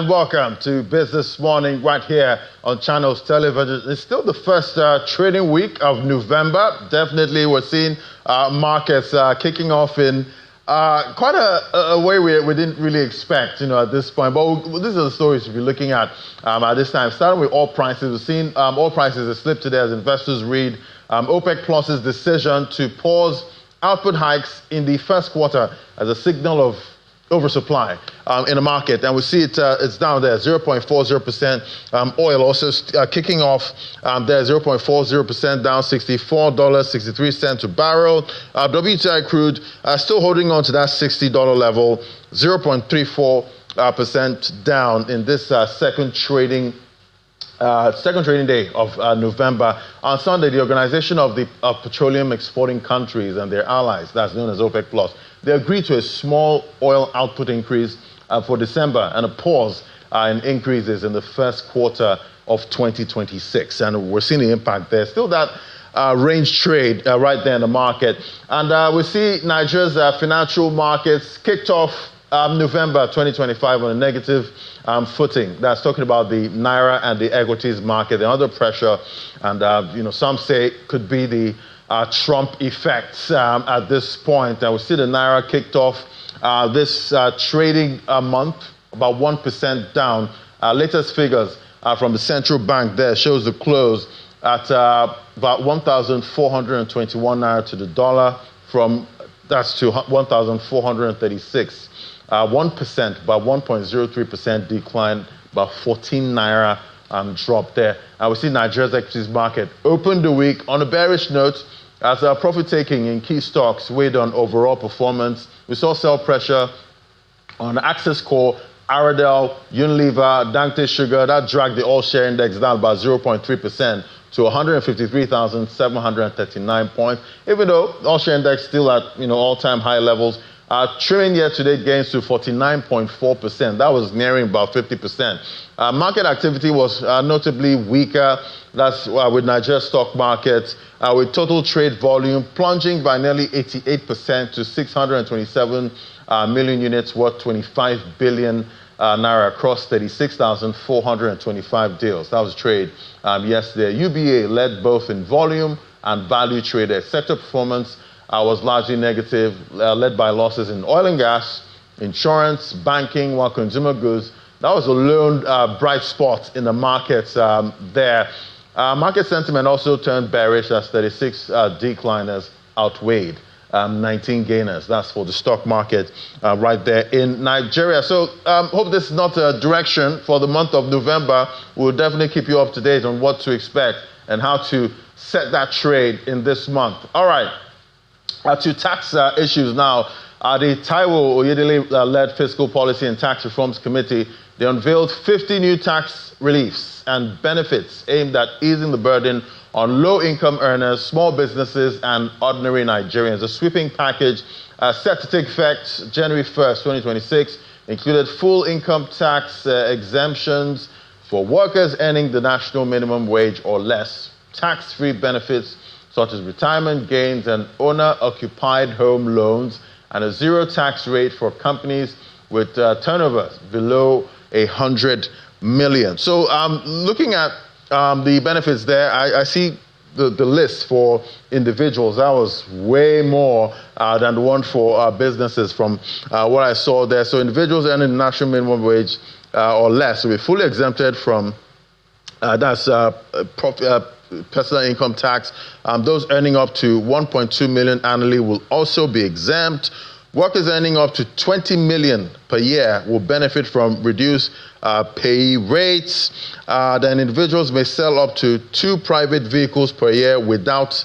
welcome to Business Morning right here on Channels Television. It's still the first trading week of November. Definitely we're seeing markets kicking off in quite a way we didn't really expect, at this point. But these are the stories we'll be looking at this time. Starting with oil prices, we've seen oil prices have slipped today as investors read OPEC Plus's decision to pause output hikes in the first quarter as a signal of oversupply in the market, and we see it's down there, 0.40%. Oil also kicking off there, 0.40%, down $64.63 a barrel. WTI crude still holding on to that $60 level, 0.34% down in this second trading day of November. On Sunday, the Organization of Petroleum Exporting Countries and their allies, that's known as OPEC Plus, they agreed to a small oil output increase for December and a pause in increases in the first quarter of 2026. And we're seeing the impact there. Still that range trade right there in the market. And we see Nigeria's financial markets kicked off November 2025 on a negative footing. That's talking about the Naira and the equities market. They're under pressure, and some say it could be the Trump effect at this point. We see the Naira kicked off this trading month about 1% down. Latest figures from the central bank there shows the close at about 1,421 Naira to the dollar. That's to 1,436. 1%, about 1.03% decline, about 14 Naira drop there. We see Nigeria's equities market opened the week on a bearish note as profit-taking in key stocks weighed on overall performance. We saw sell pressure on Access Core, Oyedele, Unilever, Dangote Sugar. That dragged the all-share index down about 0.3% to 153,739 points, even though the all-share index still at all-time high levels. Trading year-to-date gains to 49.4%. That was nearing about 50%. Market activity was notably weaker. That's with Nigeria's stock market, with total trade volume plunging by nearly 88% to 627 million units worth 25 billion Naira across 36,425 deals. That was trade yesterday. UBA led both in volume and value traded. Sector performance was largely negative, led by losses in oil and gas, insurance, banking, while consumer goods. That was a lone bright spot in the markets there. Market sentiment also turned bearish as 36 decliners outweighed 19 gainers. That's for the stock market right there in Nigeria. So hope this is not a direction for the month of November. We'll definitely keep you up to date on what to expect and how to set that trade in this month. All right. To tax issues now, the Oyedele-led Fiscal Policy and Tax Reforms Committee, they unveiled 50 new tax reliefs and benefits aimed at easing the burden on low-income earners, small businesses, and ordinary Nigerians. The sweeping package set to take effect January 1st, 2026, included full income tax exemptions for workers earning the national minimum wage or less, tax-free benefits such as retirement gains and owner-occupied home loans, and a zero tax rate for companies with turnovers below 100 million. So looking at the benefits there, I see the list for individuals. That was way more than the one for businesses from what I saw there. So individuals earning the national minimum wage or less will be fully exempted from personal income tax. Those earning up to 1.2 million annually will also be exempt. Workers earning up to 20 million per year will benefit from reduced pay rates. Then individuals may sell up to 2 private vehicles per year without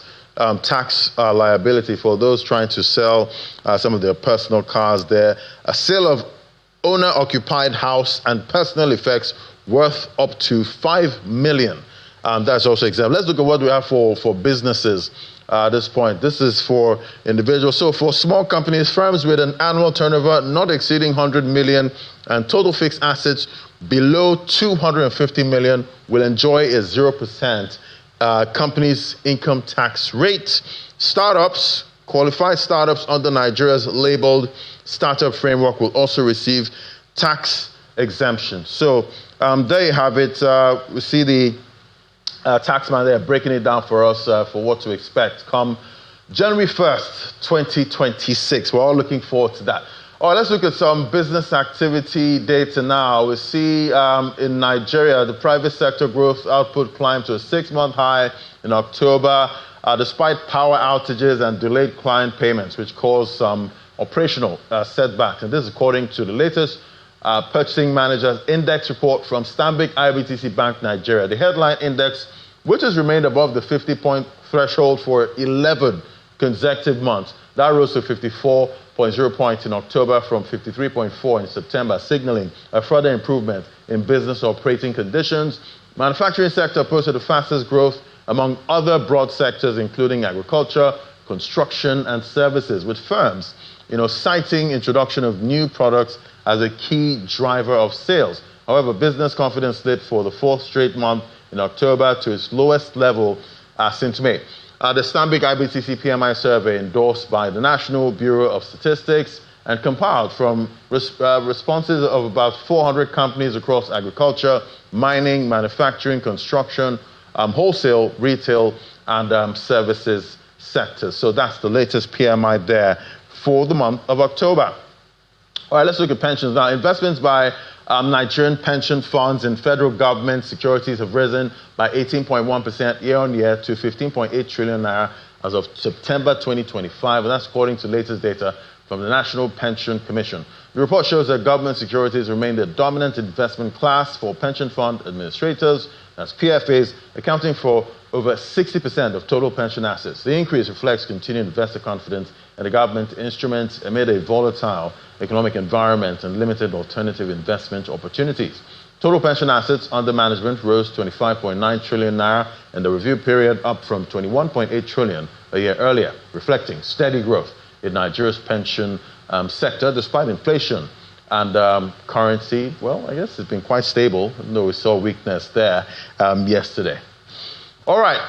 tax liability for those trying to sell some of their personal cars there. A sale of owner-occupied house and personal effects worth up to 5 million. That's also exempt. Let's look at what we have for businesses at this point. This is for individuals. So for small companies, firms with an annual turnover not exceeding 100 million and total fixed assets below 250 million will enjoy a 0% company's income tax rate. Startups, qualified startups under Nigeria's labeled startup framework will also receive tax exemption. So there you have it. We see the taxman there breaking it down for us for what to expect come January 1st, 2026. We're all looking forward to that. All right, let's look at some business activity data now. We see in Nigeria, the private sector growth output climbed to a 6-month high in October, despite power outages and delayed client payments, which caused some operational setbacks. And this is according to the latest Purchasing Managers Index report from Stanbic IBTC Bank Nigeria. The headline index, which has remained above the 50-point threshold for 11 consecutive months, that rose to 54.0 points in October from 53.4 in September, signaling a further improvement in business operating conditions. Manufacturing sector posted the fastest growth among other broad sectors, including agriculture, construction, and services, with firms, citing introduction of new products as a key driver of sales. However, business confidence slid for the 4th straight month in October to its lowest level since May. The Stanbic IBTC PMI survey, endorsed by the National Bureau of Statistics and compiled from responses of about 400 companies across agriculture, mining, manufacturing, construction, wholesale, retail, and services sectors. So that's the latest PMI there for the month of October. All right, let's look at pensions now. Investments by Nigerian pension funds in federal government securities have risen by 18.1% year-on-year to 15.8 trillion naira as of September 2025, and that's according to latest data from the National Pension Commission. The report shows that government securities remain the dominant investment class for pension fund administrators, that's PFAs, accounting for over 60% of total pension assets. The increase reflects continued investor confidence in the government instruments amid a volatile economic environment and limited alternative investment opportunities. Total pension assets under management rose 25.9 trillion naira in the review period, up from 21.8 trillion a year earlier, reflecting steady growth in Nigeria's pension sector despite inflation. And currency, well, I guess it's been quite stable, even though we saw weakness there yesterday. All right,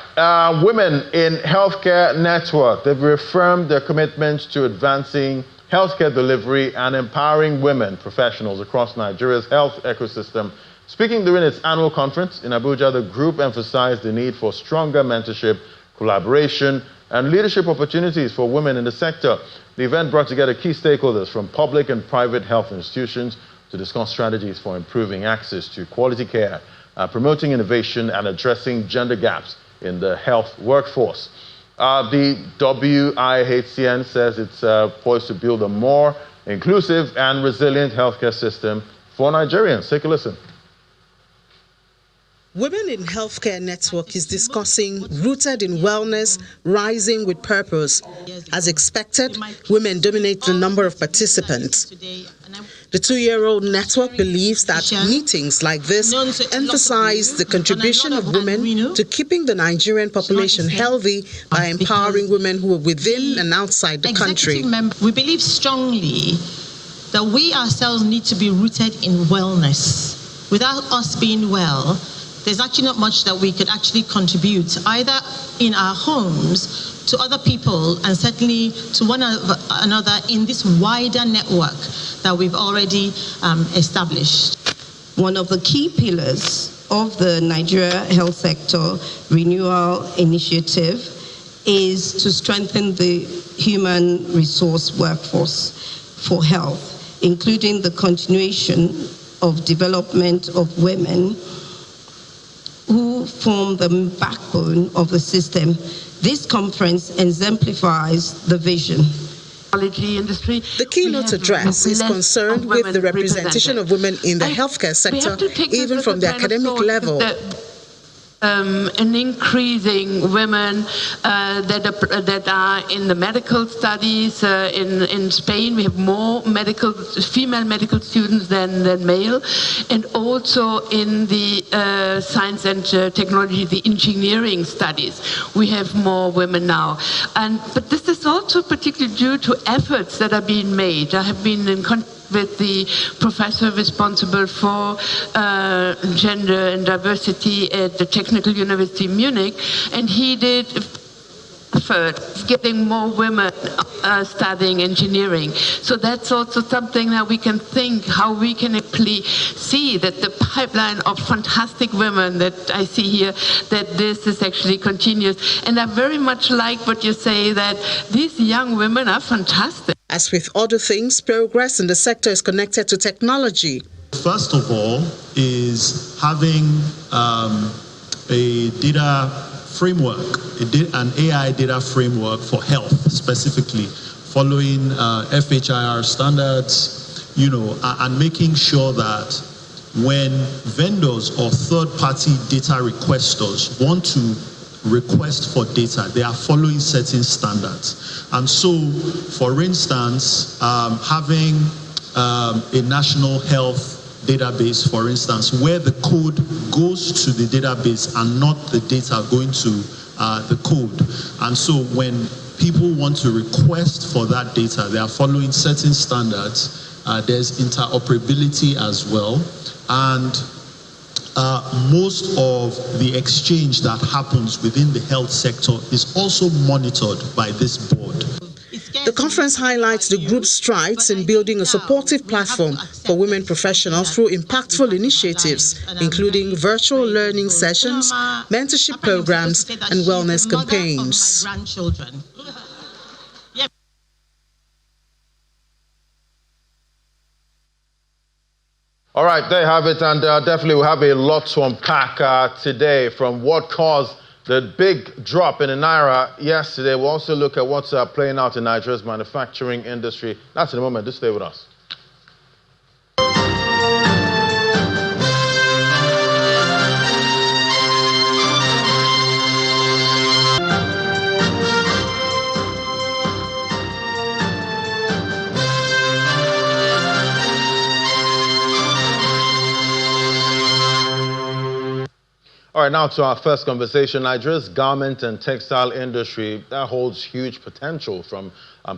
Women in Healthcare Network, they've reaffirmed their commitment to advancing healthcare delivery and empowering women professionals across Nigeria's health ecosystem. Speaking during its annual conference in Abuja, the group emphasized the need for stronger mentorship, collaboration, and leadership opportunities for women in the sector. The event brought together key stakeholders from public and private health institutions to discuss strategies for improving access to quality care, promoting innovation, and addressing gender gaps in the health workforce. The WIHCN says it's poised to build a more inclusive and resilient healthcare system for Nigerians. Take a listen. Women in Healthcare Network is discussing Rooted in Wellness, Rising with Purpose. As expected, women dominate the number of participants. The 2-year-old network believes that meetings like this emphasize the contribution of women to keeping the Nigerian population healthy by empowering women who are within and outside the country. We believe strongly that we ourselves need to be rooted in wellness. Without us being well, there's actually not much that we could actually contribute, either in our homes, to other people, and certainly to one another in this wider network that we've already established. One of the key pillars of the Nigeria Health Sector Renewal Initiative is to strengthen the human resource workforce for health, including the continuation of development of women who form the backbone of the system. This conference exemplifies the vision. The keynote address is concerned with the representation of women in the healthcare sector, even from the academic level. An increasing women that are in the medical studies. In Spain, we have more female medical students than male, and also in the science and technology, the engineering studies, we have more women now. But this is also particularly due to efforts that are being made. I have been in contact with the professor responsible for gender and diversity at the Technical University Munich, and he did effort of getting more women studying engineering. So that's also something that we can think how we can actually see that the pipeline of fantastic women that I see here, that this is actually continuous. And I very much like what you say, that these young women are fantastic. As with other things, progress in the sector is connected to technology. First of all is having a data framework, an AI data framework for health specifically, following FHIR standards, and making sure that when vendors or third-party data requesters want to request for data, they are following certain standards. And so, for instance, having a national health database, for instance, where the code goes to the database and not the data going to the code. And so when people want to request for that data, they are following certain standards. There's interoperability as well. And most of the exchange that happens within the health sector is also monitored by this board. The conference highlights the group's strides in building a supportive platform for women professionals through impactful initiatives, including virtual learning sessions, mentorship programs, and wellness campaigns. All right, there you have it, and definitely we have a lot to unpack today, from what caused the big drop in the Naira yesterday. We'll also look at what's playing out in Nigeria's manufacturing industry. That's in a moment. Just stay with us. All right, now to our first conversation. Nigeria's garment and textile industry that holds huge potential, from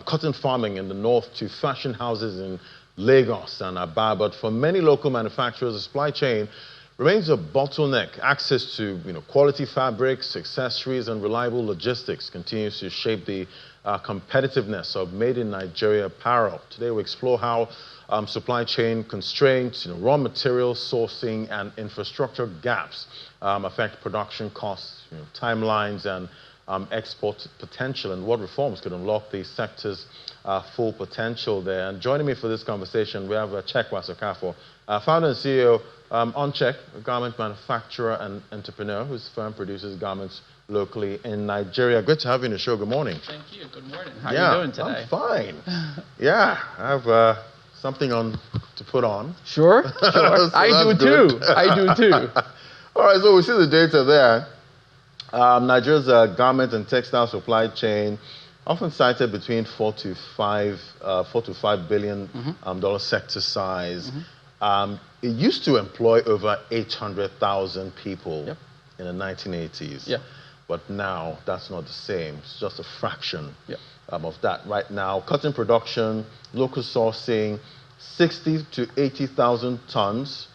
cotton farming in the north to fashion houses in Lagos and Aba. But for many local manufacturers, the supply chain remains a bottleneck. Access to quality fabrics, accessories, and reliable logistics continues to shape the competitiveness of made in Nigeria apparel. Today we explore how supply chain constraints, raw material sourcing, and infrastructure gaps affect production costs, timelines, and export potential, and what reforms could unlock the sector's full potential there. And joining me for this conversation, we have Chekwa Sokafo, founder and CEO on Check, a garment manufacturer and entrepreneur whose firm produces garments locally in Nigeria. Good to have you in the show. Good morning. Thank you. Good morning. How are you doing today? I'm fine. Yeah, I have something on to put on. Sure. So I do too. I do too. All right, so we see the data there. Nigeria's garment and textile supply chain often cited between $4 to $5 billion dollar sector size. It used to employ over 800,000 people in the 1980s. But now that's not the same. It's just a fraction of that right now. Cotton production, local sourcing, 60 to 80,000 tons,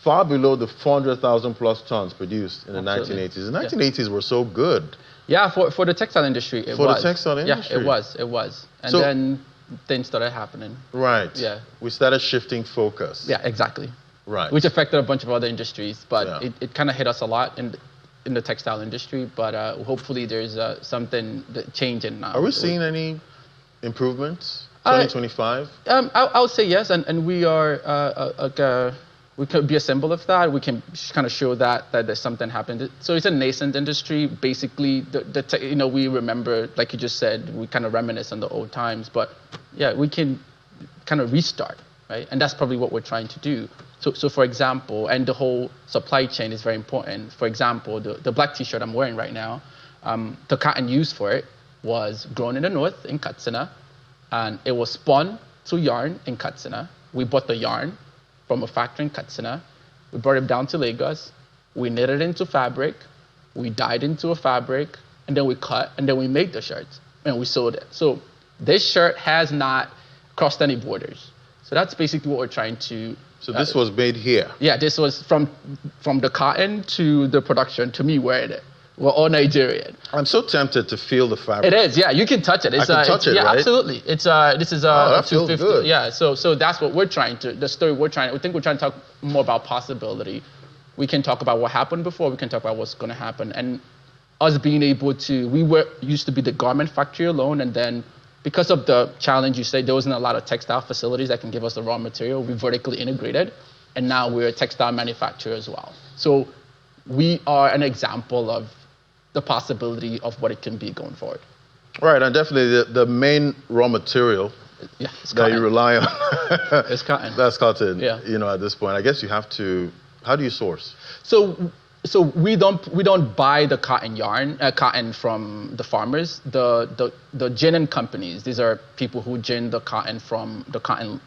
far below the 400,000 plus tons produced in the 1980s. The 1980s were so good. Yeah, for the textile industry, it was. For the textile industry? Yeah, it was. And then things started happening. Right. Yeah. We started shifting focus. Yeah, exactly. Right. Which affected a bunch of other industries, but it kind of hit us a lot in the textile industry, but hopefully there's something changing now. Are we seeing any improvements? 2025? I would say yes, and we are we could be a symbol of that. We can kind of show that there's something happened. So it's a nascent industry. Basically, we remember, like you just said, we kind of reminisce on the old times, but yeah, we can kind of restart, right? And that's probably what we're trying to do. So for example, and the whole supply chain is very important. For example, the black t-shirt I'm wearing right now, the cotton used for it was grown in the north in Katsina, and it was spun to yarn in Katsina. We bought the yarn from a factory in Katsina. We brought it down to Lagos. We knitted it into fabric. We dyed into a fabric, and then we cut, and then we made the shirts, and we sold it. So this shirt has not crossed any borders. So that's basically what we're trying to. So this was made here? Yeah, this was from the cotton to the production to me wearing it. We're all Nigerian. I'm so tempted to feel the fabric. It is, yeah. You can touch it. It's, I can touch it, yeah, right? absolutely. It's this is that feels 250. good. Yeah. So that's what we're trying to. The story we're trying. We think we're trying to talk more about possibility. We can talk about what happened before. We can talk about what's going to happen, and us being able to. We used to be the garment factory alone, and then because of the challenge you say, there wasn't a lot of textile facilities that can give us the raw material. We vertically integrated, and now we're a textile manufacturer as well. So we are an example of the possibility of what it can be going forward. Right, and definitely the main raw material that you rely on. It's cotton. That's cotton. Yeah. At this point, I guess you have to. How do you source? So we don't buy the cotton from the farmers. The ginning companies. These are people who gin the cotton from the cotton.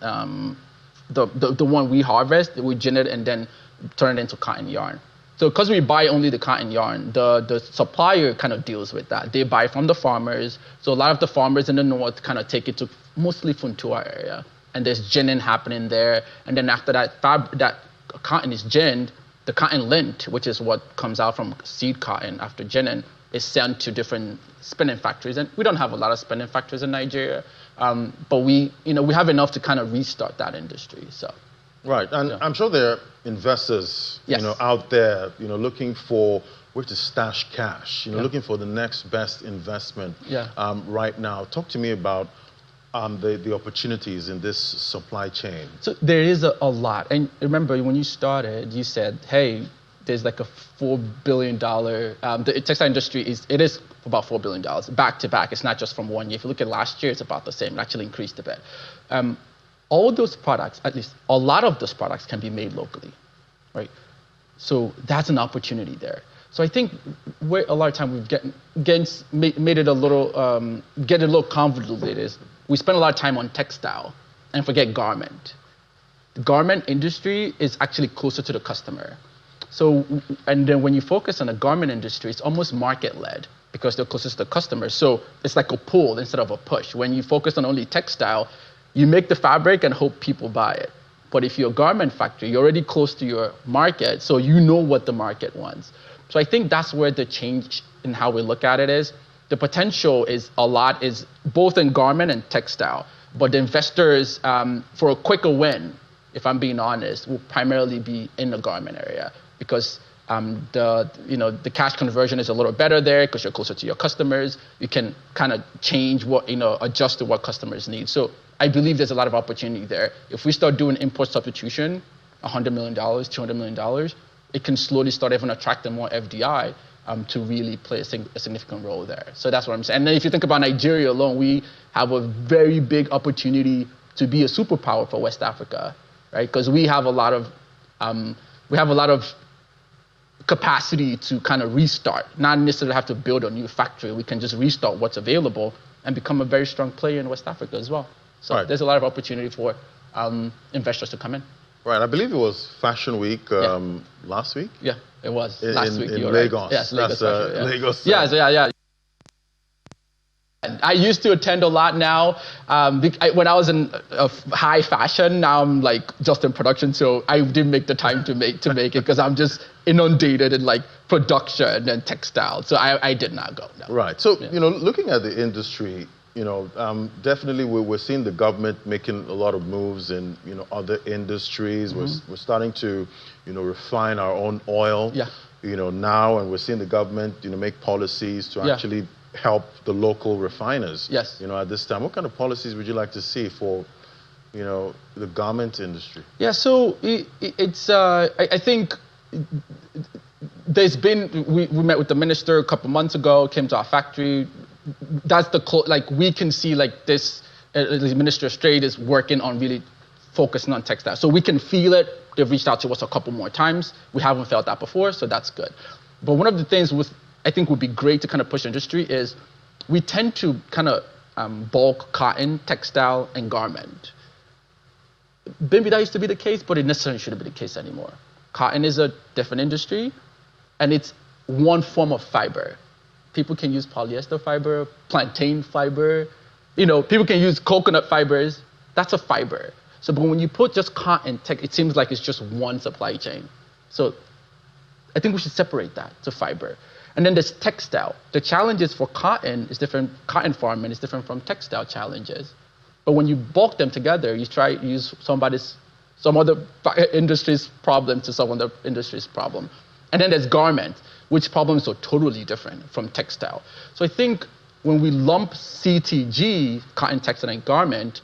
The one we harvest, we gin it and then turn it into cotton yarn. So because we buy only the cotton yarn, the supplier kind of deals with that. They buy from the farmers. So a lot of the farmers in the north kind of take it to mostly Funtua area. And there's ginning happening there. And then after that cotton is ginned, the cotton lint, which is what comes out from seed cotton after ginning, is sent to different spinning factories. And we don't have a lot of spinning factories in Nigeria. But we have enough to kind of restart that industry. So. Right, and Yeah. I'm sure there are investors, Yes. out there, looking for where to stash cash, looking for the next best investment. Yeah. Right now. Talk to me about the opportunities in this supply chain. So there is a lot. And remember, when you started, you said, hey, there's like a $4 billion, the textile industry is about $4 billion, back to back. It's not just from 1 year. If you look at last year, it's about the same. It actually increased a bit. All those products, at least a lot of those products, can be made locally, right? So that's an opportunity there. So I think where a lot of time we've made it a little convoluted is we spend a lot of time on textile and forget garment. The garment industry is actually closer to the customer. So, and then when you focus on the garment industry, it's almost market-led because they're closest to the customer. So it's like a pull instead of a push. When you focus on only textile, you make the fabric and hope people buy it. But if you're a garment factory, you're already close to your market, so you know what the market wants. So I think that's where the change in how we look at it is. The potential is both in garment and textile, but the investors, for a quicker win, if I'm being honest, will primarily be in the garment area because the cash conversion is a little better there because you're closer to your customers. You can kind of change adjust to what customers need. So I believe there's a lot of opportunity there. If we start doing import substitution, $100 million, $200 million, it can slowly start even attracting more FDI to really play a significant role there. So that's what I'm saying. And then if you think about Nigeria alone, we have a very big opportunity to be a superpower for West Africa, right? Because we have a lot of capacity to kind of restart, not necessarily have to build a new factory. We can just restart what's available and become a very strong player in West Africa as well. So There's a lot of opportunity for investors to come in. Right, I believe it was Fashion Week last week? Yeah, it was last week. In Lagos. Right. Yes, Lagos. That's Lagos. Yeah. I used to attend a lot now. When I was in high fashion, now I'm like just in production, so I didn't make the time to make it because I'm just inundated in like production and textile. So I did not go. No. Right. So looking at the industry, definitely we're seeing the government making a lot of moves in other industries. Mm-hmm. We're starting to refine our own oil. Yeah. Now, and we're seeing the government make policies to actually help the local refiners. Yes. At this time, what kind of policies would you like to see for the garment industry? Yeah. So it's I think there's been we met with the minister a couple months ago. Came to our factory. That's we can see like this. The Minister of Trade is working on really focusing on textile, so we can feel it. They've reached out to us a couple more times. We haven't felt that before, so that's good. But one of the things I think would be great to kind of push industry is we tend to kind of bulk cotton, textile, and garment. Maybe that used to be the case, but it necessarily shouldn't be the case anymore. Cotton is a different industry, and it's one form of fiber. People can use polyester fiber, plantain fiber. People can use coconut fibers. That's a fiber. So, but when you put just cotton, it seems like it's just one supply chain. So I think we should separate that to fiber. And then there's textile. The challenges for cotton is different. Cotton farming is different from textile challenges. But when you bulk them together, you try to use some other industry's problem to solve another industry's problem. And then there's garment, which problems are totally different from textile. So I think when we lump CTG, cotton, textile, and garment,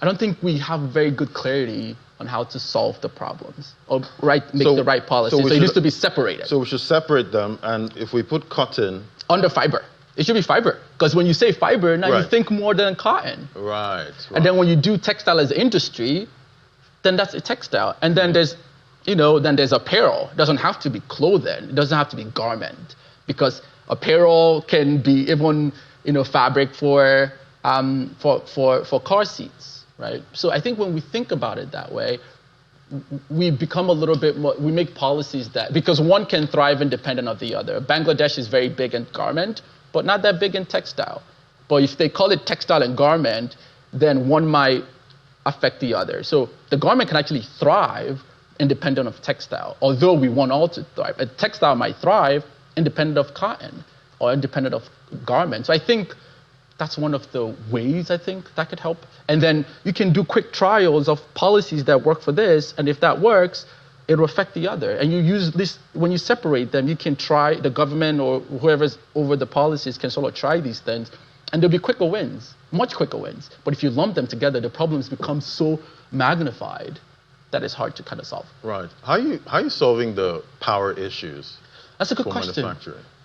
I don't think we have very good clarity on how to solve the problems or make the right policy. So it needs to be separated. So we should separate them, and if we put cotton under fiber, it should be fiber. Because when you say fiber, now you think more than cotton. Right. And then when you do textile as an industry, then that's a textile. And then there's apparel. It doesn't have to be clothing. It doesn't have to be garment, because apparel can be even fabric for car seats, right? So I think when we think about it that way, we become a little bit more. We make policies because one can thrive independent of the other. Bangladesh is very big in garment, but not that big in textile. But if they call it textile and garment, then one might affect the other. So the garment can actually thrive independent of textile, although we want all to thrive. A textile might thrive independent of cotton or independent of garment. So I think that's one of the ways I think that could help. And then you can do quick trials of policies that work for this, and if that works, it'll affect the other. And you use this, when you separate them, you can try, the government or whoever's over the policies can sort of try these things, and there'll be quicker wins, much quicker wins. But if you lump them together, the problems become so magnified that it's hard to kind of solve. Right. How are you solving the power issues? That's a good question.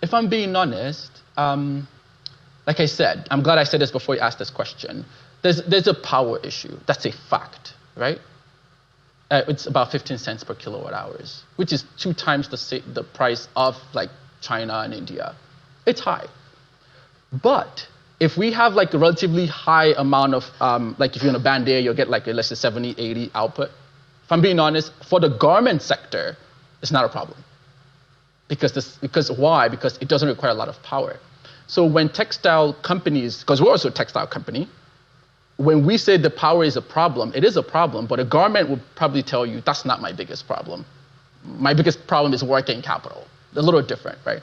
If I'm being honest, like I said, I'm glad I said this before you asked this question. There's a power issue. That's a fact, right? It's about 15 cents per kilowatt hours, which is 2 times the price of like China and India. It's high. But if we have like a relatively high amount of, like if you're in a band there, you'll get like let's say 70, 80 output. If I'm being honest, for the garment sector, it's not a problem. Because why? Because it doesn't require a lot of power. So when textile companies, because we're also a textile company, when we say the power is a problem, it is a problem, but a garment will probably tell you that's not my biggest problem. My biggest problem is working capital. A little different, right?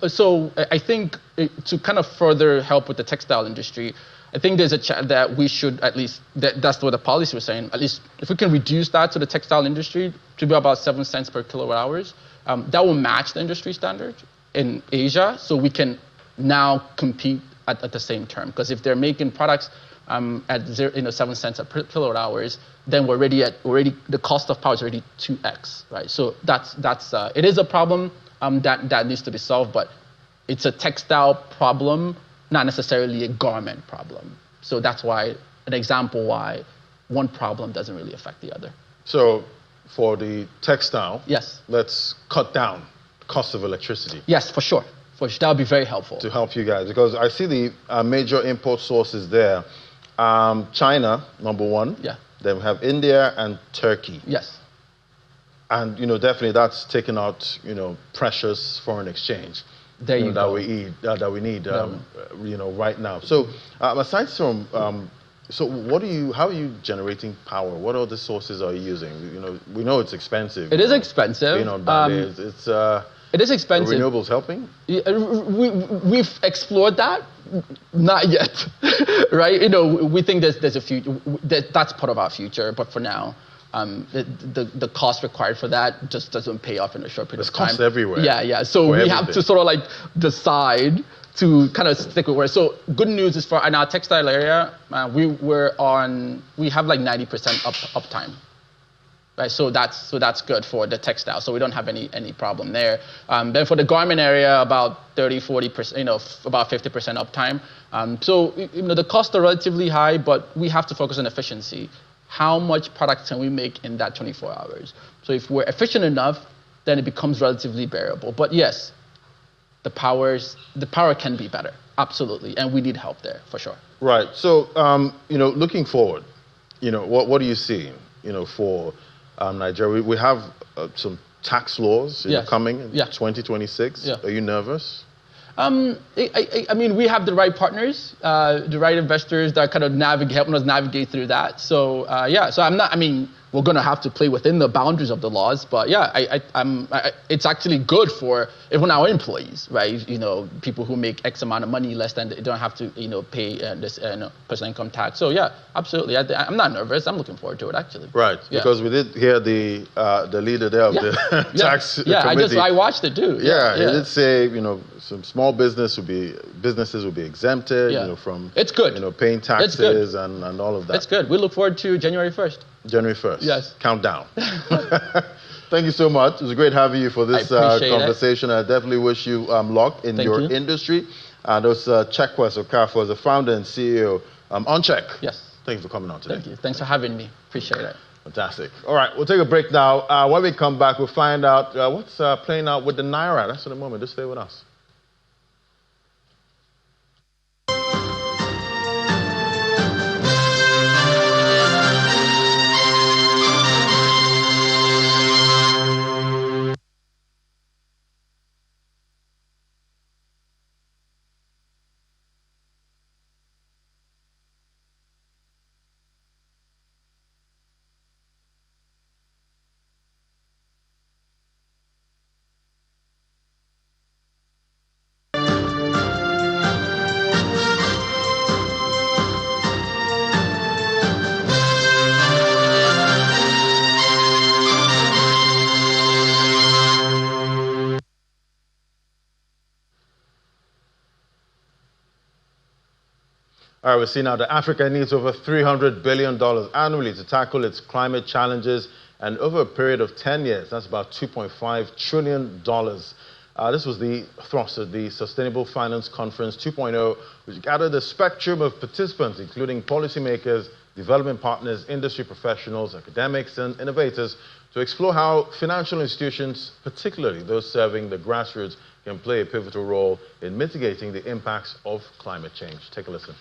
So I think to kind of further help with the textile industry, I think there's that we should at least, that's what the policy was saying, at least if we can reduce that to the textile industry to be about 7 cents per kilowatt hours, that will match the industry standard in Asia, so we can now compete at the same term. Because if they're making products at 7 cents per kilowatt hours, then we're already the cost of power is already 2x, right? So it is a problem that needs to be solved, but it's a textile problem, not necessarily a garment problem. So that's why an example why one problem doesn't really affect the other. So for the textile, yes, let's cut down the cost of electricity. Yes, for sure. That would be very helpful. To help you guys, because I see the major import sources there. China, number one. Yeah. Then we have India and Turkey. Yes. And definitely that's taking out precious foreign exchange. There you go. That we need right now. So aside from how are you generating power? What other sources are you using? We know it's expensive. It is expensive. Being on band it is expensive. Are renewables helping? We've explored that. Not yet, right? We think there's a future. That's part of our future, but for now, the cost required for that just doesn't pay off in a short period of time. There's costs everywhere. Yeah. So we have to sort of like decide to kind of stick with where. So good news is in our textile area, we have like 90% uptime. Right, so that's good for the textile. So we don't have any problem there. Then for the garment area, about 30-40%, about 50% uptime. So the costs are relatively high, but we have to focus on efficiency. How much product can we make in that 24 hours? So if we're efficient enough, then it becomes relatively bearable. But yes, the power can be better, absolutely, and we need help there for sure. Right. So looking forward, what do you see? For Nigeria, we have some tax laws coming in 2026. Yeah. Are you nervous? I mean, we have the right partners, the right investors that kind of helping us navigate through that. So so I'm not. I mean, we're going to have to play within the boundaries of the laws. But yeah, it's actually good for even our employees, right? People who make X amount of money less than, they don't have to, pay this personal income tax. So yeah, absolutely. I'm not nervous. I'm looking forward to it, actually. Right, yeah. Because we did hear the leader there of the tax committee. I watched it too. He did say, some small businesses will be exempted, from it's good. Paying taxes and all of that. It's good. We look forward to January 1st. January 1st. Yes. Countdown. Thank you so much. It was great having you for this conversation. I definitely wish you luck in your industry. And also CheckWest Okafor is the founder and CEO on Check. Yes. Thank you for coming on today. Thank you. Thanks for having me. Appreciate it. Fantastic. All right, we'll take a break now. When we come back, we'll find out what's playing out with the Naira. That's in a moment. Just stay with us. All right, we see now that Africa needs over $300 billion annually to tackle its climate challenges, and over a period of 10 years, that's about $2.5 trillion. This was the thrust of the Sustainable Finance Conference 2.0, which gathered a spectrum of participants, including policymakers, development partners, industry professionals, academics, and innovators, to explore how financial institutions, particularly those serving the grassroots, can play a pivotal role in mitigating the impacts of climate change. Take a listen.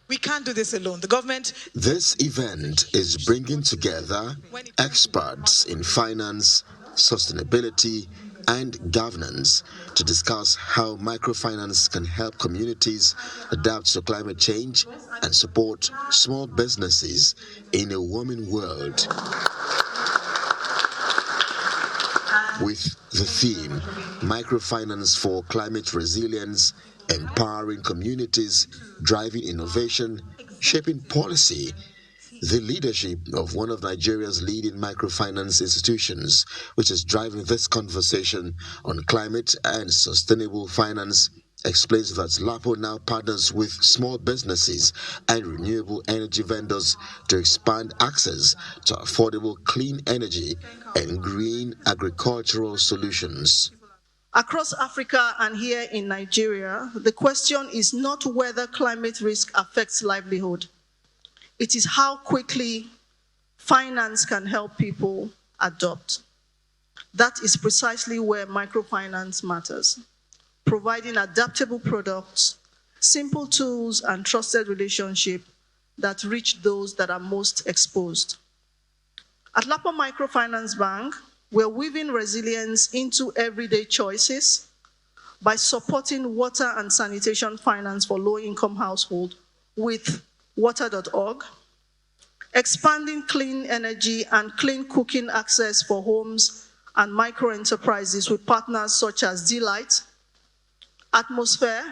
We can't do this alone. The government... This event is bringing together experts in finance, sustainability, and governance to discuss how microfinance can help communities adapt to climate change and support small businesses in a warming world. With the theme, Microfinance for Climate Resilience, Empowering Communities, Driving Innovation, Shaping Policy, the leadership of one of Nigeria's leading microfinance institutions, which is driving this conversation on climate and sustainable finance, explains that LAPO now partners with small businesses and renewable energy vendors to expand access to affordable clean energy and green agricultural solutions. Across Africa and here in Nigeria, the question is not whether climate risk affects livelihood. It is how quickly finance can help people adopt. That is precisely where microfinance matters, providing adaptable products, simple tools, and trusted relationships that reach those that are most exposed. At LAPO Microfinance Bank, we're weaving resilience into everyday choices by supporting water and sanitation finance for low-income households with water.org, expanding clean energy and clean cooking access for homes and micro-enterprises with partners such as Delight, Atmosphere,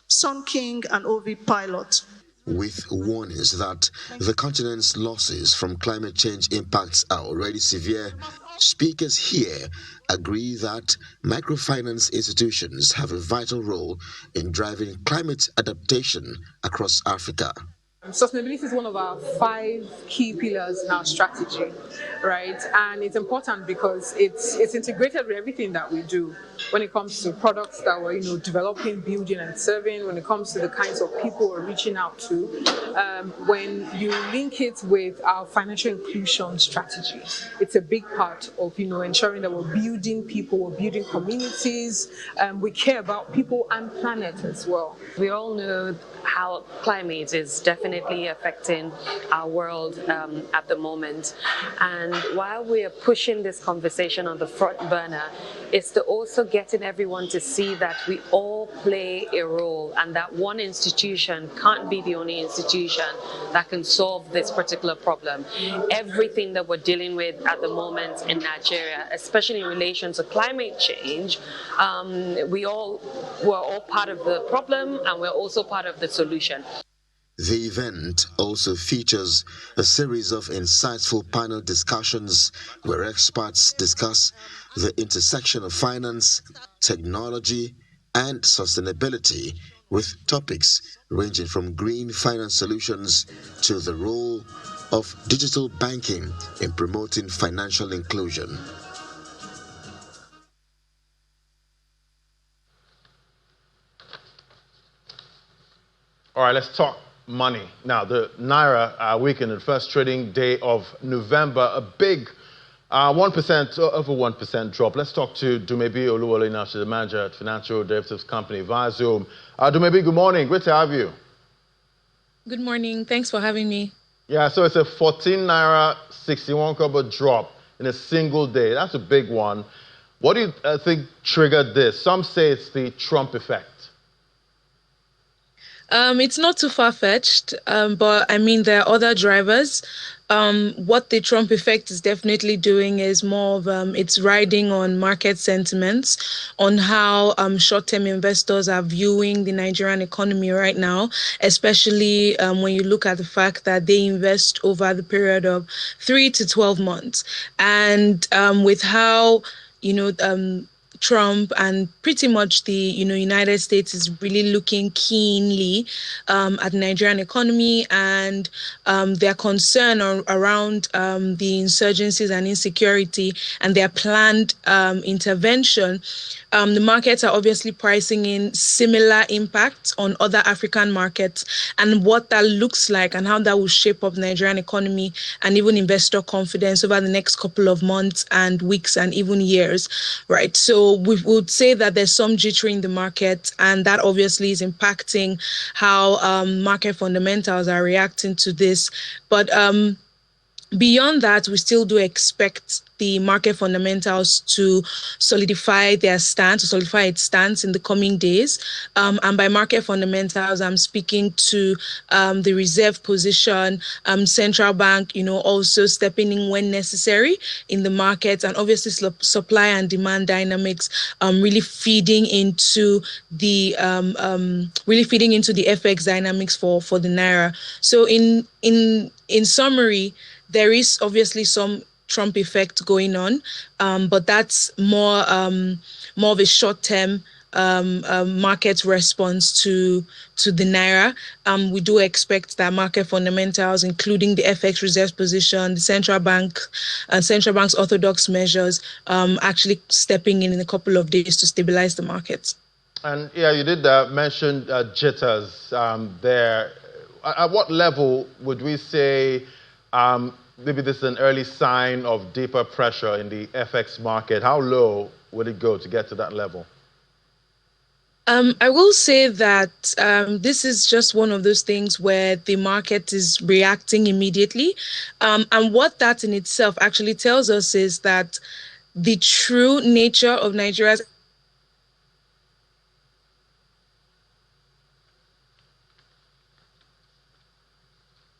Sun King, and OV Pilot. With warnings that the continent's losses from climate change impacts are already severe, speakers here agree that microfinance institutions have a vital role in driving climate adaptation across Africa. Sustainability is one of our 5 key pillars in our strategy, right? And it's important because it's integrated with everything that we do when it comes to products that we're developing, building, and serving, when it comes to the kinds of people we're reaching out to. When you link it with our financial inclusion strategy, it's a big part of ensuring that we're building people, we're building communities, we care about people and planet as well. We all know how climate is definitely definitely affecting our world at the moment. And while we are pushing this conversation on the front burner, it's to also getting everyone to see that we all play a role and that one institution can't be the only institution that can solve this particular problem. Everything that we're dealing with at the moment in Nigeria, especially in relation to climate change, we're all part of the problem and we're also part of the solution. The event also features a series of insightful panel discussions where experts discuss the intersection of finance, technology, and sustainability, with topics ranging from green finance solutions to the role of digital banking in promoting financial inclusion. All right, let's talk money. Now, the Naira weekend, the first trading day of November, a big 1%, over 1% drop. Let's talk to Dumebi Oluwole now. She's the manager at financial derivatives company via Zoom. Dumebi, good morning. Great to have you. Good morning. Thanks for having me. Yeah, so it's a 14 Naira 61 kobo drop in a single day. That's a big one. What do you think triggered this? Some say it's the Trump effect. It's not too far-fetched, but I mean, there are other drivers. What the Trump effect is definitely doing is more of it's riding on market sentiments, on how short-term investors are viewing the Nigerian economy right now, especially when you look at the fact that they invest over the period of 3 to 12 months. And with how, Trump and pretty much the United States is really looking keenly at the Nigerian economy and their concern around the insurgencies and insecurity and their planned intervention. The markets are obviously pricing in similar impacts on other African markets and what that looks like and how that will shape up the Nigerian economy and even investor confidence over the next couple of months and weeks and even years, right? So we would say that there's some jittery in the market, and that obviously is impacting how market fundamentals are reacting to this. But beyond that, we still do expect the market fundamentals to solidify its stance in the coming days. And by market fundamentals, I'm speaking to the reserve position, central bank, also stepping in when necessary in the market, and obviously supply and demand dynamics really feeding into the FX dynamics for the Naira. So in summary, there is obviously some Trump effect going on, but that's more of a short-term market response to the Naira. We do expect that market fundamentals, including the FX reserve position, the central bank's orthodox measures, actually stepping in a couple of days to stabilize the markets. And yeah, you did mention jitters there. At what level would we say maybe this is an early sign of deeper pressure in the FX market? How low would it go to get to that level? I will say that this is just one of those things where the market is reacting immediately. And what that in itself actually tells us is that the true nature of Nigeria's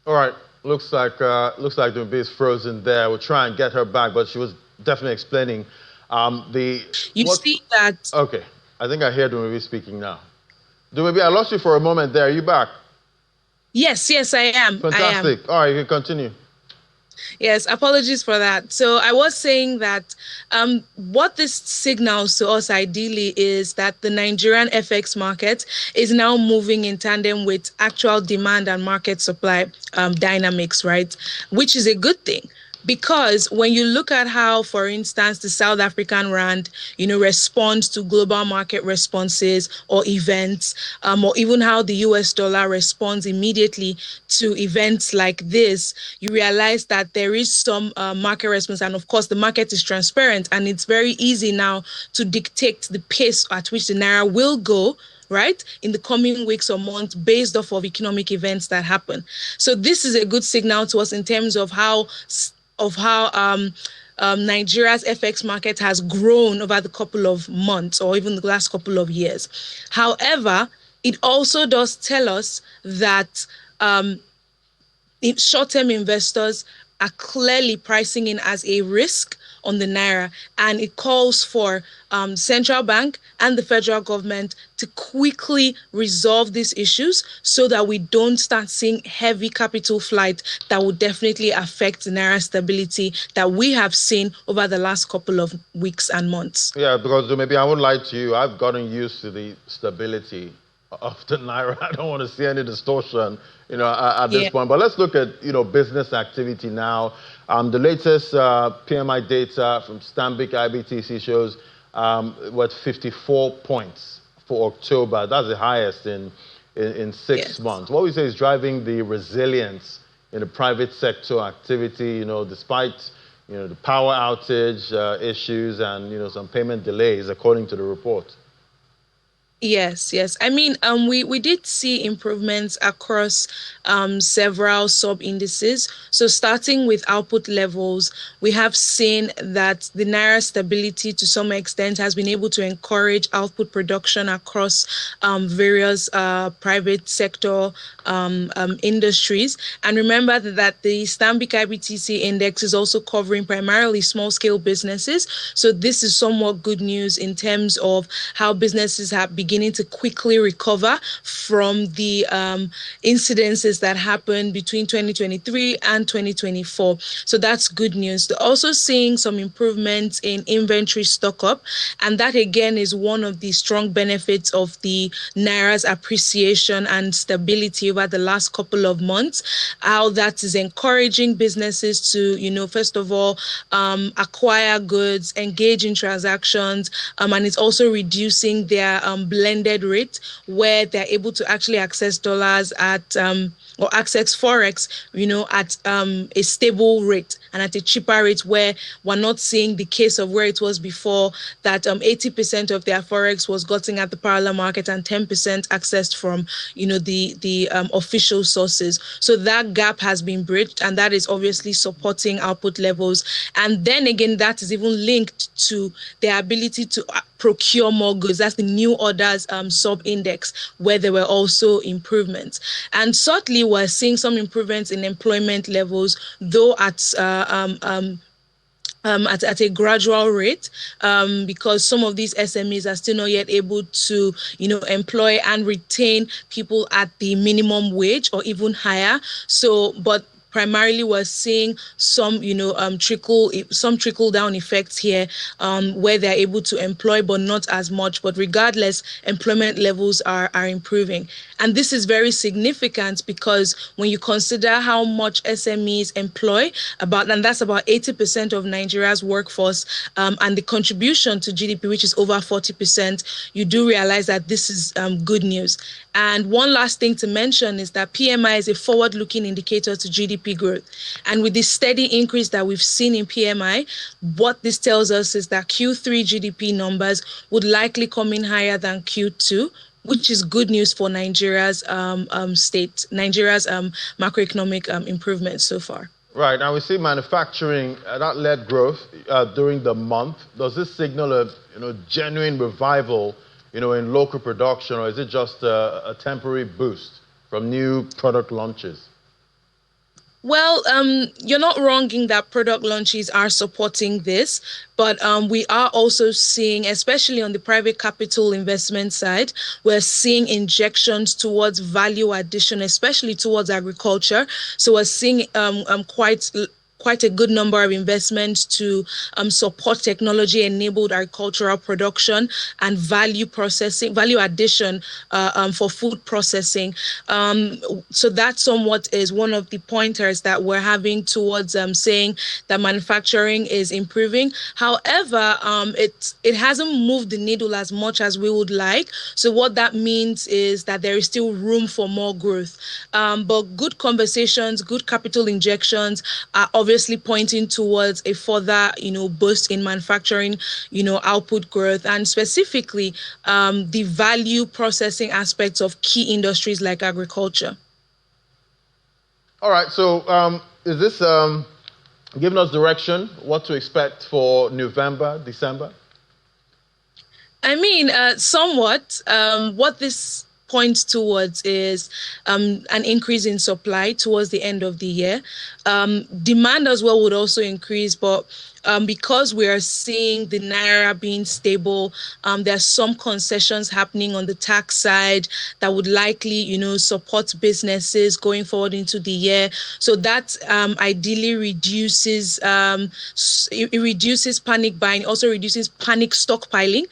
All right. Looks like Dumebi is frozen there. We'll try and get her back, but she was definitely explaining see that. Okay, I think I hear Dumebi speaking now. Dumebi, I lost you for a moment there. Are you back? Yes, I am. Fantastic. I am. All right, you can continue. Yes, apologies for that. So I was saying that what this signals to us ideally is that the Nigerian FX market is now moving in tandem with actual demand and market supply dynamics, right? Which is a good thing. Because when you look at how, for instance, the South African rand, responds to global market responses or events, or even how the US dollar responds immediately to events like this, you realize that there is some market response. And of course, the market is transparent, and it's very easy now to dictate the pace at which the Naira will go right, in the coming weeks or months based off of economic events that happen. So this is a good signal to us in terms of how Nigeria's FX market has grown over the couple of months or even the last couple of years. However, it also does tell us that short-term investors are clearly pricing in as a risk on the Naira, and it calls for central bank and the federal government to quickly resolve these issues so that we don't start seeing heavy capital flight that will definitely affect the Naira stability that we have seen over the last couple of weeks and months. Yeah, because maybe I won't lie to you, I've gotten used to the stability of the Naira. I don't want to see any distortion, at this point. But let's look at, business activity now. The latest PMI data from Stanbic IBTC shows what 54 points for October. That's the highest in 6 months. What we say is driving the resilience in the private sector activity, despite the power outage issues and some payment delays, according to the report. Yes. I mean, we did see improvements across several sub-indices. So starting with output levels, we have seen that the Naira stability to some extent has been able to encourage output production across various private sector industries. And remember that the Stanbic IBTC index is also covering primarily small-scale businesses. So this is somewhat good news in terms of how businesses have beginning to quickly recover from the incidences that happened between 2023 and 2024. So that's good news. They're also seeing some improvements in inventory stock up, and that again is one of the strong benefits of the Naira's appreciation and stability over the last couple of months. How that is encouraging businesses to, first of all, acquire goods, engage in transactions, and it's also reducing their blended rate where they're able to actually access dollars at or access forex, at a stable rate and at a cheaper rate, where we're not seeing the case of where it was before, that 80% of their forex was gotten at the parallel market and 10% accessed from the official sources. So that gap has been bridged, and that is obviously supporting output levels. And then again, that is even linked to their ability to procure more goods. That's the new orders sub-index, where there were also improvements. And certainly we're seeing some improvements in employment levels, though at a gradual rate, because some of these SMEs are still not yet able to, employ and retain people at the minimum wage or even higher. So, but primarily we're seeing some, trickle down effects here, where they're able to employ, but not as much. But regardless, employment levels are improving. And this is very significant because when you consider how much SMEs employ, and that's about 80% of Nigeria's workforce, and the contribution to GDP, which is over 40%, you do realize that this is good news. And one last thing to mention is that PMI is a forward-looking indicator to GDP growth. And with the steady increase that we've seen in PMI, what this tells us is that Q3 GDP numbers would likely come in higher than Q2, which is good news for Nigeria's macroeconomic improvements so far. Right, now we see manufacturing that led growth during the month. Does this signal a genuine revival, in local production, or is it just a temporary boost from new product launches? Well, you're not wrong in that product launches are supporting this, but we are also seeing, especially on the private capital investment side, we're seeing injections towards value addition, especially towards agriculture. So we're seeing quite a good number of investments to support technology-enabled agricultural production and value addition for food processing. So that somewhat is one of the pointers that we're having towards saying that manufacturing is improving. However, it hasn't moved the needle as much as we would like. So what that means is that there is still room for more growth. But good conversations, good capital injections are obviously obviously pointing towards a further, boost in manufacturing, output growth, and specifically the value processing aspects of key industries like agriculture. All right, so is this giving us direction, what to expect for November, December? I mean, somewhat. What this points towards is an increase in supply towards the end of the year. Demand as well would also increase, but because we are seeing the Naira being stable, there are some concessions happening on the tax side that would likely, support businesses going forward into the year. So that ideally reduces it reduces panic buying, also reduces panic stockpiling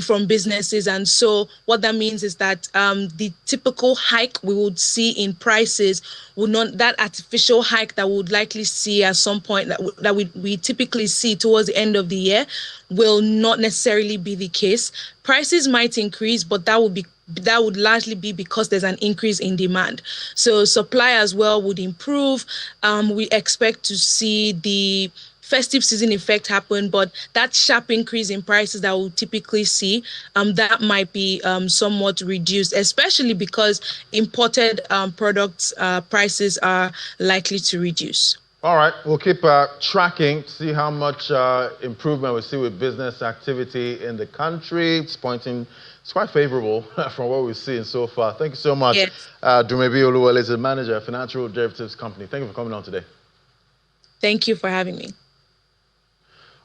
from businesses. And so what that means is that the typical hike we would see in prices would not, that artificial hike that we would likely see at some point that we typically see towards the end of the year will not necessarily be the case. Prices might increase, but that would largely be because there's an increase in demand. So supply as well would improve. We expect to see the festive season effect happen, but that sharp increase in prices that we'll typically see, that might be somewhat reduced, especially because imported products prices are likely to reduce. All right, we'll keep tracking to see how much improvement we see with business activity in the country. It's quite favorable from what we've seen so far. Thank you so much. Yes. Dumebi Oluwole is the manager of Financial Derivatives Company. Thank you for coming on today. Thank you for having me.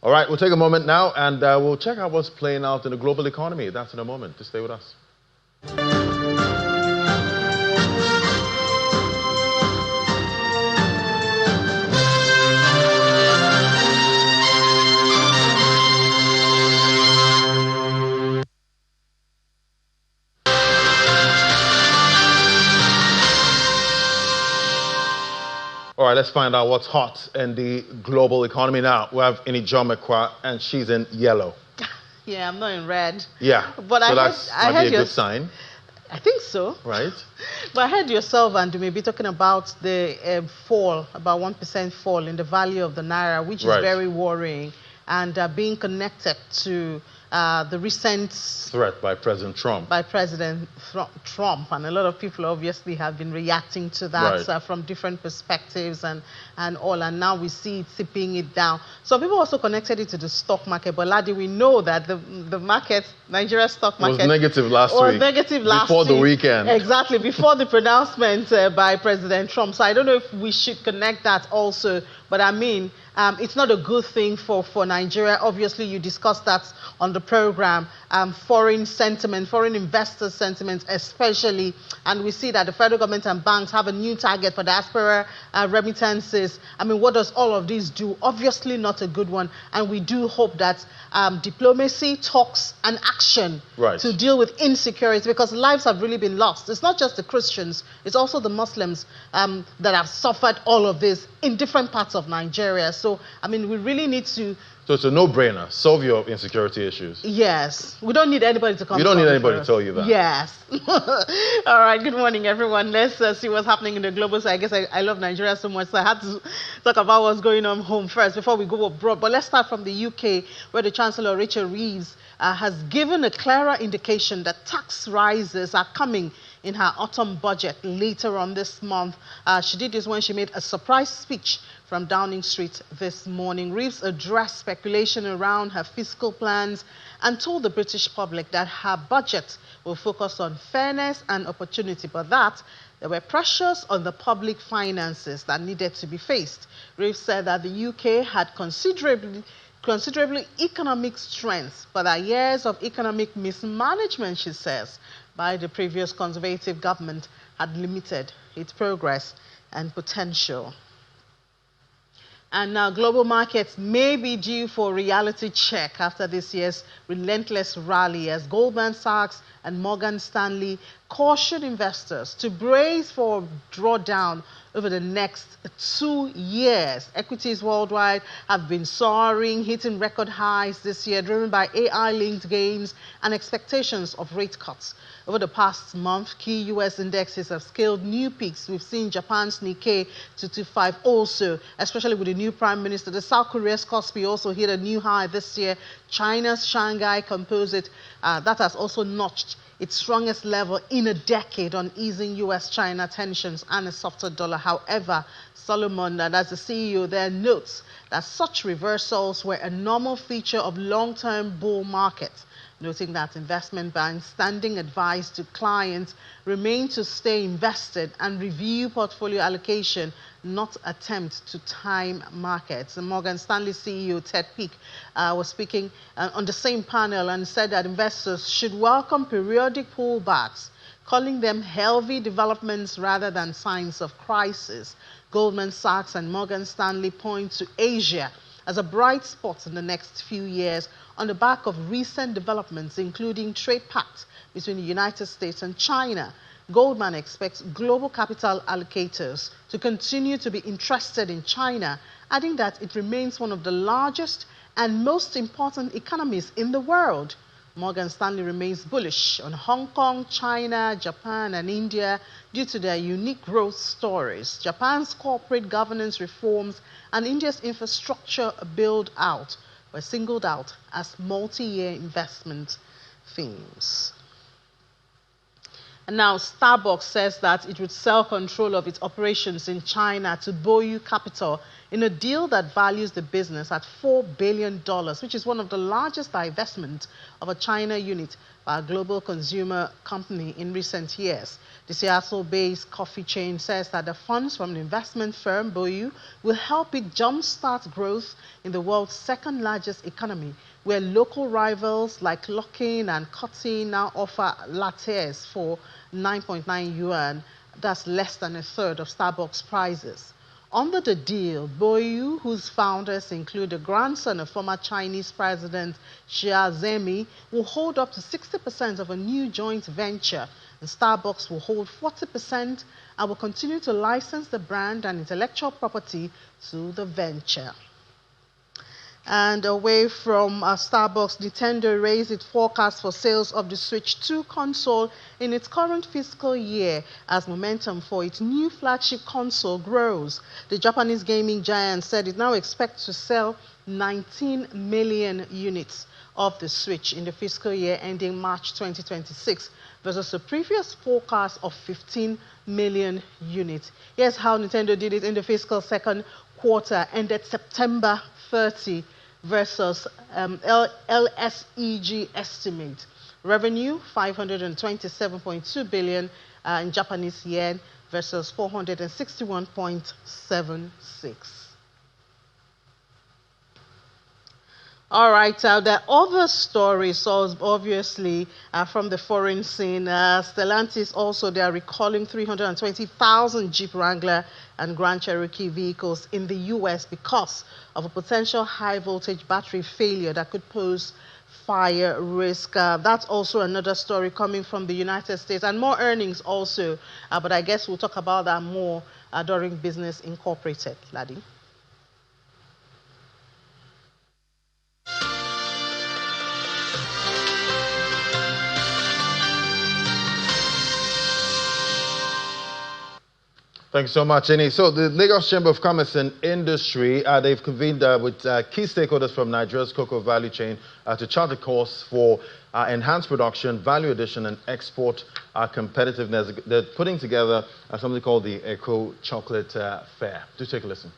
All right, we'll take a moment now and we'll check out what's playing out in the global economy. That's in a moment. Just stay with us. All right, let's find out what's hot in the global economy now. We have Inijomekwa, and she's in yellow. Yeah, I'm not in red. Yeah, but so that might be a good sign. I think so. Right. But I heard yourself and maybe talking about the fall, about 1% fall in the value of the Naira, which is very worrying, and being connected to the recent threat by President Trump. And a lot of people obviously have been reacting to that from different perspectives and all. And now we see it tipping it down. So people also connected it to the stock market. But Ladi, we know that the market, Nigeria stock market, was negative last week. Before the weekend. Exactly, before the pronouncement by President Trump. So I don't know if we should connect that also. But I mean, it's not a good thing for Nigeria. Obviously, you discussed that on the program. Foreign sentiment, foreign investor sentiment especially. And we see that the federal government and banks have a new target for diaspora remittances. I mean, what does all of this do? Obviously not a good one. And we do hope that diplomacy, talks, and action to deal with insecurity, because lives have really been lost. It's not just the Christians, it's also the Muslims that have suffered all of this in different parts of Nigeria. So, I mean, we really need to... So it's a no-brainer. Solve your insecurity issues. Yes. We don't need anybody to come. You don't need anybody to tell you that. Yes. All right. Good morning, everyone. Let's see what's happening in the global. So I guess I love Nigeria so much, so I had to talk about what's going on home first before we go abroad. But let's start from the UK, where the Chancellor, Rachel Reeves, has given a clearer indication that tax rises are coming in her autumn budget later on this month. She did this when she made a surprise speech from Downing Street this morning. Reeves addressed speculation around her fiscal plans and told the British public that her budget will focus on fairness and opportunity, but that there were pressures on the public finances that needed to be faced. Reeves said that the UK had considerably economic strength, but that years of economic mismanagement, she says, by the previous Conservative government had limited its progress and potential. And now global markets may be due for a reality check after this year's relentless rally as Goldman Sachs and Morgan Stanley cautioned investors to brace for drawdown over the next 2 years. Equities worldwide have been soaring, hitting record highs this year, driven by AI-linked gains and expectations of rate cuts. Over the past month, key U.S. indexes have scaled new peaks. We've seen Japan's Nikkei 225 also, especially with the new Prime Minister. The South Korea's Kospi also hit a new high this year. China's Shanghai Composite, that has also notched its strongest level in a decade on easing U.S.-China tensions and a softer dollar. However, Solomon, that's the CEO there, notes that such reversals were a normal feature of long-term bull markets, noting that investment banks' standing advice to clients remain to stay invested and review portfolio allocation, not attempt to time markets. And Morgan Stanley CEO Ted Peake was speaking on the same panel and said that investors should welcome periodic pullbacks, calling them healthy developments rather than signs of crisis. Goldman Sachs and Morgan Stanley point to Asia as a bright spot in the next few years on the back of recent developments, including trade pacts between the United States and China. Goldman expects global capital allocators to continue to be interested in China, adding that it remains one of the largest and most important economies in the world. Morgan Stanley remains bullish on Hong Kong, China, Japan, and India due to their unique growth stories. Japan's corporate governance reforms and India's infrastructure build-out were singled out as multi-year investment themes. And now Starbucks says that it would sell control of its operations in China to Boyu Capital in a deal that values the business at $4 billion, which is one of the largest divestments of a China unit by a global consumer company in recent years. The Seattle-based coffee chain says that the funds from the investment firm Boyu will help it jumpstart growth in the world's second largest economy, where local rivals like Luckin and Coty now offer lattes for 9.9 yuan. That's less than a third of Starbucks prices. Under the deal, Boyu, whose founders include the grandson of former Chinese President Xi Jinping, will hold up to 60% of a new joint venture, and Starbucks will hold 40% and will continue to license the brand and intellectual property to the venture. And away from Starbucks, Nintendo raised its forecast for sales of the Switch 2 console in its current fiscal year as momentum for its new flagship console grows. The Japanese gaming giant said it now expects to sell 19 million units of the Switch in the fiscal year ending March 2026 versus a previous forecast of 15 million units. Here's how Nintendo did it in the fiscal second quarter ended September 30 versus LSEG estimate. Revenue, 527.2 billion in Japanese yen versus 461.76. All right, there are other stories, obviously, from the foreign scene. Stellantis also, they are recalling 320,000 Jeep Wrangler and Grand Cherokee vehicles in the U.S. because of a potential high-voltage battery failure that could pose fire risk. That's also another story coming from the United States, and more earnings also. But I guess we'll talk about that more during Business Incorporated. Ladi. Thanks so much, Eni. So the Lagos Chamber of Commerce and Industry, they've convened with key stakeholders from Nigeria's cocoa value chain to chart a course for enhanced production, value addition, and export competitiveness. They're putting together something called the Eco Chocolate Fair. Do take a listen.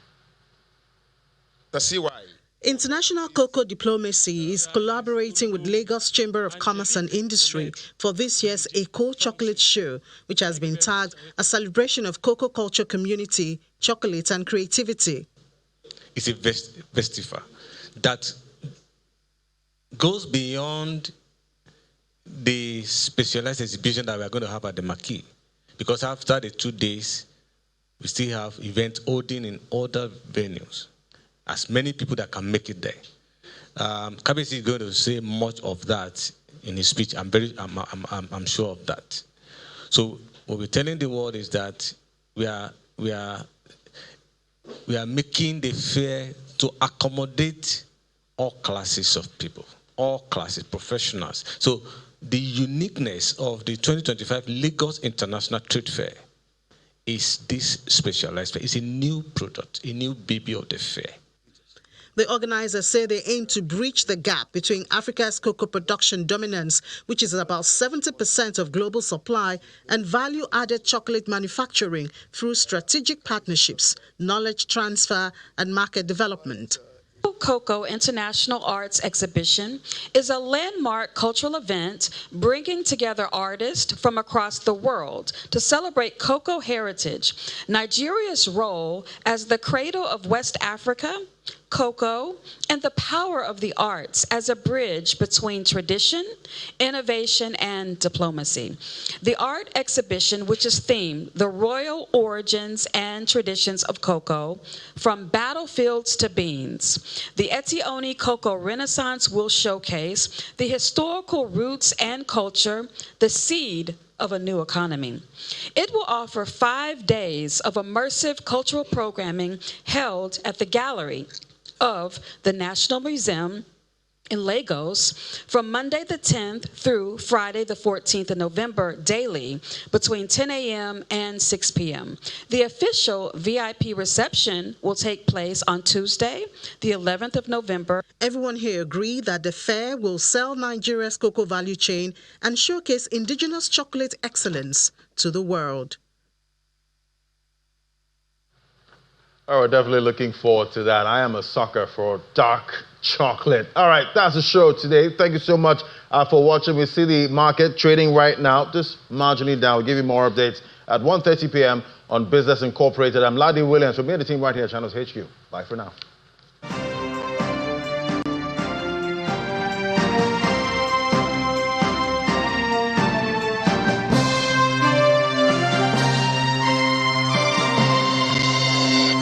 International Cocoa Diplomacy is collaborating with Lagos Chamber of Commerce and Industry for this year's Eco Chocolate Show, which has been tagged a celebration of cocoa culture community, chocolate, and creativity. It's a festival that goes beyond the specialized exhibition that we are going to have at the Marquee, because after the 2 days, we still have events holding in other venues. As many people that can make it there. Kabisi is going to say much of that in his speech. I'm sure of that. So what we're telling the world is that we are making the fair to accommodate all classes of people, all classes, professionals. So the uniqueness of the 2025 Lagos International Trade Fair is this specialized fair. It's a new product, a new baby of the fair. The organizers say they aim to bridge the gap between Africa's cocoa production dominance, which is about 70% of global supply, and value-added chocolate manufacturing through strategic partnerships, knowledge transfer, and market development. Cocoa International Arts Exhibition is a landmark cultural event bringing together artists from across the world to celebrate cocoa heritage, Nigeria's role as the cradle of West Africa, cocoa, and the power of the arts as a bridge between tradition, innovation, and diplomacy. The art exhibition, which is themed The Royal Origins and Traditions of Cocoa, From Battlefields to Beans. The Etioni Cocoa Renaissance will showcase the historical roots and culture, the seed of a new economy. It will offer 5 days of immersive cultural programming held at the gallery of the National Museum in Lagos from Monday the 10th through Friday the 14th of November daily between 10 a.m. and 6 p.m. The official VIP reception will take place on Tuesday, the 11th of November. Everyone here agree that the fair will sell Nigeria's cocoa value chain and showcase indigenous chocolate excellence to the world. Oh, we're definitely looking forward to that. I am a sucker for dark chocolate. All right, that's the show today. Thank you so much for watching. We see the market trading right now, just marginally down. We'll give you more updates at 1:30 p.m. on Business Incorporated. I'm Ladi Williams. We'll be the team right here at Channels HQ. Bye for now.